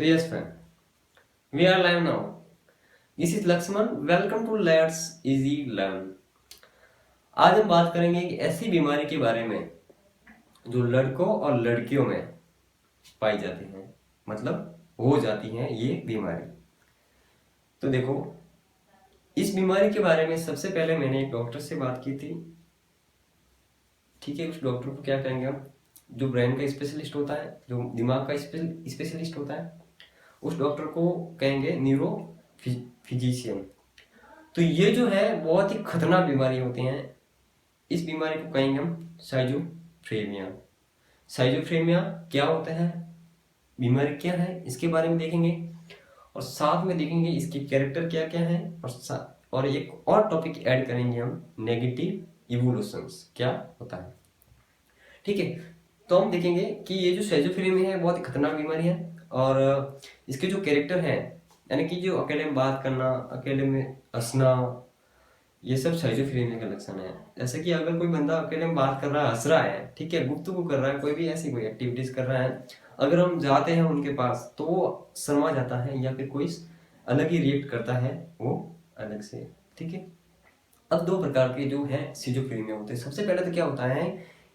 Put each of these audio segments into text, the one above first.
So yes friend, we are live now. This is Lakshman. Welcome to Let's Easy Learn. आज हम बात करेंगे एक ऐसी बीमारी के बारे में जो लड़कों और लड़कियों में पाई जाती है, मतलब हो जाती है ये बीमारी। तो देखो, इस बीमारी के बारे में सबसे पहले मैंने एक डॉक्टर से बात की थी। ठीक है, उस डॉक्टर को क्या कहेंगे हम, जो ब्रेन का स्पेशलिस्ट होता है, जो दिमाग का स्पेशलिस्ट होता है, उस डॉक्टर को कहेंगे न्यूरो फिजिशियन। तो ये जो है बहुत ही खतरनाक बीमारी होती हैं। इस बीमारी को कहेंगे हम साइजोफ्रेनिया। साइजोफ्रेनिया क्या होता है, बीमारी क्या है, इसके बारे में देखेंगे और साथ में देखेंगे इसके कैरेक्टर क्या क्या है, और एक और टॉपिक ऐड करेंगे हम, नेगेटिव इवोल्यूशंस क्या होता है। ठीक है, तो हम देखेंगे कि ये जो साइजोफ्रेनिया है बहुत ही खतरनाक बीमारी है और इसके जो कैरेक्टर हैं, यानी कि जो अकेले में बात करना, अकेले में हंसना, ये सब साइजोफ्रेनिया का लक्षण है। जैसे कि अगर कोई बंदा अकेले में बात कर रहा है, हंस रहा है, ठीक है, गुफ्तगू कर रहा है, कोई भी ऐसी कोई एक्टिविटीज कर रहा है, अगर हम जाते हैं उनके पास तो वो शर्मा जाता है या फिर कोई अलग ही रिएक्ट करता है वो अलग से। ठीक है, अब दो प्रकार के जो है सिजोफ्रेनिया होते हैं। सबसे पहले तो क्या होता है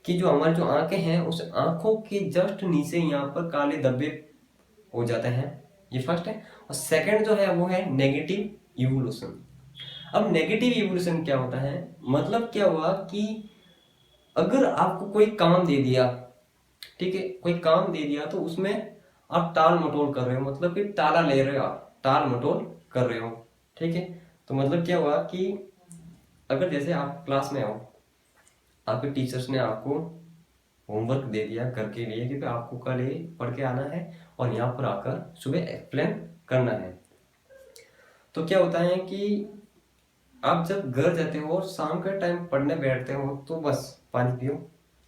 कि जो हमारी जो आंखें हैं उस आंखों के जस्ट नीचे यहाँ पर काले धब्बे हो जाते हैं, ये फर्स्ट है। और सेकंड जो है वो है नेगेटिव इवोल्यूशन। अब नेगेटिव इवोल्यूशन क्या होता है, मतलब क्या हुआ कि अगर आपको कोई काम दे दिया, ठीक है, कोई काम दे दिया तो उसमें आप टाल मटोल कर रहे हो, मतलब कि टाला ले रहे हो, आप टाल मटोल कर रहे हो। ठीक है, तो मतलब क्या हुआ कि अगर जैसे आप क्लास में हो, आपके टीचर्स ने आपको होमवर्क दे दिया घर के लिए कि आपको कल ये पढ़ के आना है और यहाँ पर आकर सुबह एक्सप्लेन करना है। तो क्या होता है कि आप जब घर जाते हो और शाम के टाइम पढ़ने बैठते हो तो बस पानी पियो,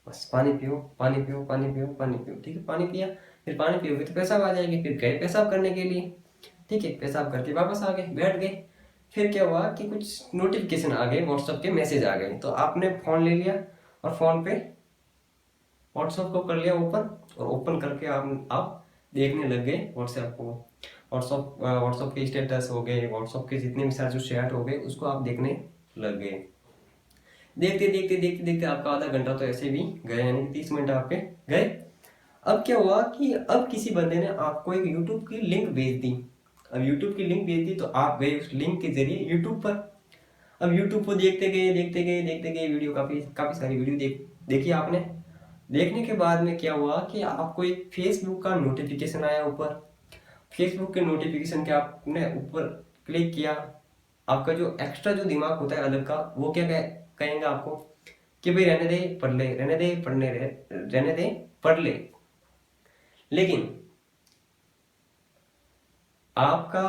बस पानी पियो, पानी पियो, पानी पियो, पानी पियो। ठीक है, पानी पिया, फिर पानी पियोगे तो पेशाब आ जाएगी, फिर गए पेशाब करने के लिए। ठीक है, पेशाब करके वापस आ गए, बैठ गए। फिर क्या हुआ कि कुछ नोटिफिकेशन आ गए, व्हाट्सएप के मैसेज आ गए, तो आपने फोन ले लिया और फोन पे व्हाट्सएप को कर लिया ओपन, और ओपन करके आप देखने लग गए व्हाट्सएप को। व्हाट्सएप के स्टेटस हो गए, व्हाट्सएप के जितने भी सारे जो चैट हो गए उसको आप देखने लग गए। देखते देखते देखते देखते आपका आधा घंटा तो ऐसे भी गया, यानी 30 मिनट आपके गए। अब क्या हुआ कि अब किसी बंदे ने आपको एक यूट्यूब की लिंक भेज दी। अब यूट्यूब की लिंक भेज दी तो आप गए उस लिंक के जरिए यूट्यूब पर। अब यूट्यूब को देखते गए देखते गए देखते गए, वीडियो काफी काफी सारी वीडियो देखी आपने। देखने के बाद में क्या हुआ कि आपको एक फेसबुक का नोटिफिकेशन आया ऊपर। फेसबुक के नोटिफिकेशन के आपने ऊपर क्लिक किया, आपका जो एक्स्ट्रा जो दिमाग होता है अलग का, वो क्या कहेंगे आपको कि भाई रहने दे पढ़ ले, रहने दे पढ़ने रहने दे पढ़ ले। लेकिन आपका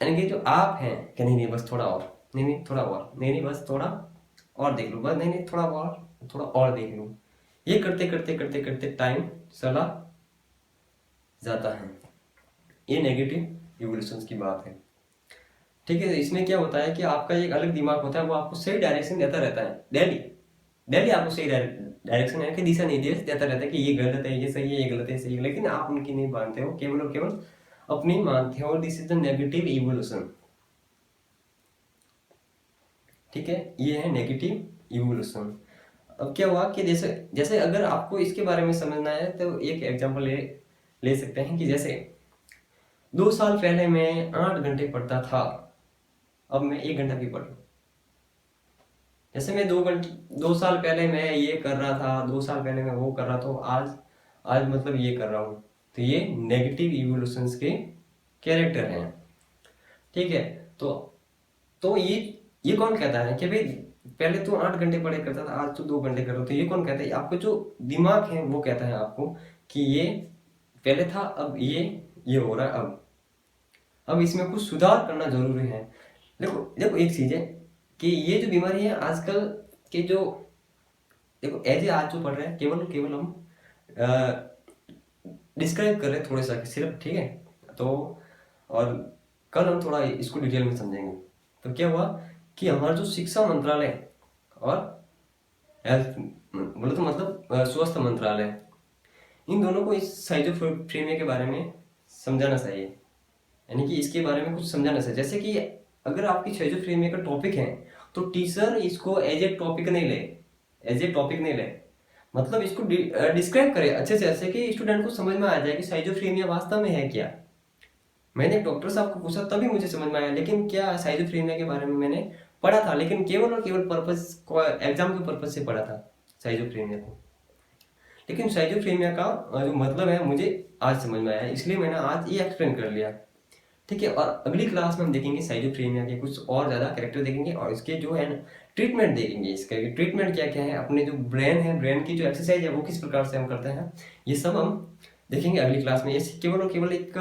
यानी कि जो आप हैं कि नहीं नहीं बस थोड़ा और, नहीं नहीं थोड़ा और, नहीं नहीं बस थोड़ा और देख लो, बस नहीं नहीं थोड़ा और देख लो, ये करते करते करते करते टाइम चला जाता है। ये नेगेटिव इवोल्यूशन की बात है। ठीक है, इसमें क्या होता है कि आपका एक अलग दिमाग होता है, वो आपको सही डायरेक्शन देता रहता है, डेली डेली आपको सही डायरेक्शन है कि दिशा निर्देश देता रहता है कि ये गलत है, ये सही है, ये गलत है, सही है, लेकिन आप उनकी नहीं मानते हो, केवल और केवल अपनी मानते हो। This is the negative evolution. ठीक है, ये है नेगेटिव इवोल्यूशन। अब क्या हुआ कि जैसे जैसे अगर आपको इसके बारे में समझना है तो एक एग्जांपल ले सकते हैं कि जैसे 2 साल पहले मैं 8 घंटे पढ़ता था, अब मैं 1 घंटा भी पढ़ रहा हूँ। जैसे मैं 2 साल पहले मैं ये कर रहा था, 2 साल पहले मैं वो कर रहा था, आज आज मतलब ये कर रहा हूँ। तो ये नेगेटिव इवोल्यूशंस के कैरेक्टर हैं। ठीक है, तो ये कौन कहता है कि भाई पहले तो 8 घंटे पढ़े करता था, आज तो 2 घंटे कर रहा हूँ। तो ये कौन कहता है, आपको जो दिमाग है वो कहता है आपको कि ये पहले था, अब ये हो रहा है, अब इसमें कुछ सुधार करना जरूरी है। देखो देखो एक चीज है कि ये जो बीमारी है आजकल के जो, देखो एज ए आज जो पढ़ रहे हैं, केवल केवल हम डिस्क्राइब कर रहे हैं थोड़ा सा सिर्फ। ठीक है, तो और कल हम थोड़ा इसको डिटेल में समझेंगे। तो क्या हुआ कि हमारा जो शिक्षा मंत्रालय और हेल्थ बोले तो मतलब स्वास्थ्य मंत्रालय, इन दोनों को इस साइजोफ्रेनिया के बारे में समझाना चाहिए, यानी कि इसके बारे में कुछ समझाना चाहिए। जैसे कि अगर आपकी साइजोफ्रेनिया का टॉपिक है तो टीचर इसको एज ए टॉपिक नहीं ले, मतलब इसको डिस्क्राइब करे अच्छे से, ऐसे कि स्टूडेंट को समझ में आ जाए कि साइजोफ्रेनिया वास्तव में है क्या। मैंने एक डॉक्टर साहब को पूछा तभी मुझे समझ में आया, लेकिन क्या साइजोफ्रेनिया के बारे में मैंने पढ़ा था, लेकिन केवल और केवल पर्पस को एग्जाम के पर्पस से पढ़ा था साइजोफ्रेनिया को। लेकिन साइजोफ्रेनिया का जो मतलब है मुझे आज समझ में आया, इसलिए मैंने आज ये एक्सप्लेन कर लिया। ठीक है, और अगली क्लास में हम देखेंगे साइजोफ्रेनिया के कुछ और ज़्यादा कैरेक्टर देखेंगे और इसके जो है ना ट्रीटमेंट देखेंगे। इसका ट्रीटमेंट क्या क्या है, अपने जो ब्रेन है, ब्रेन की जो एक्सरसाइज है वो किस प्रकार से हम करते हैं, ये सब हम देखेंगे अगली क्लास में। ये केवल और केवल एक